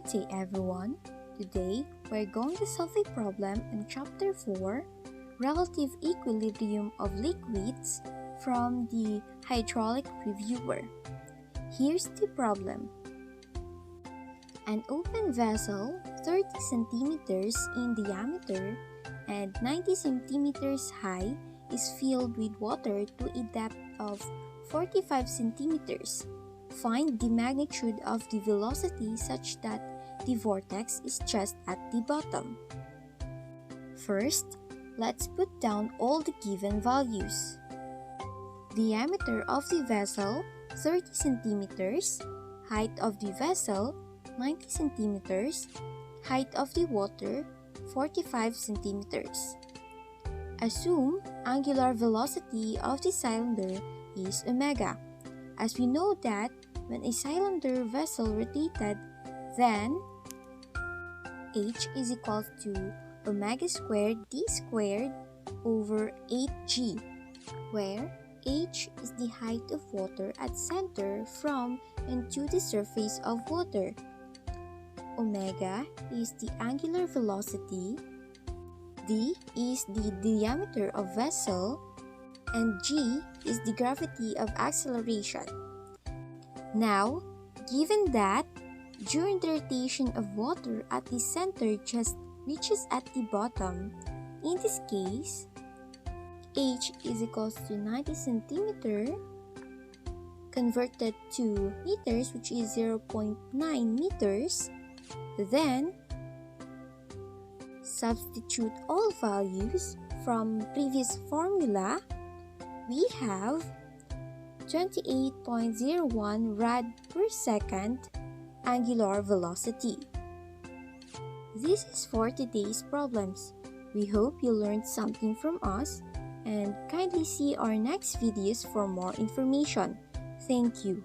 Good day everyone. Today, we're going to solve a problem in Chapter 4, Relative Equilibrium of Liquids from the Hydraulic Reviewer. Here's the problem. An open vessel 30 centimeters in diameter and 90 centimeters high is filled with water to a depth of 45 centimeters. Find the magnitude of the velocity such that the vortex is just at the bottom. First, let's put down all the given values. Diameter of the vessel 30 centimeters, height of the vessel 90 centimeters, height of the water 45 centimeters. Assume angular velocity of the cylinder is omega, as we know that when a cylinder vessel rotated, then h is equal to omega squared d squared over 8g, where h is the height of water at center from and to the surface of water. Omega is the angular velocity, d is the diameter of vessel, and g is the gravity of acceleration. Now, given that during the rotation of water at the center just reaches at the bottom, in this case, h is equals to 90 centimeter converted to meters, which is 0.9 meters, then substitute all values from previous formula. We have 28.01 rad per second angular velocity. This is for today's problems. We hope you learned something from us and kindly see our next videos for more information. Thank you.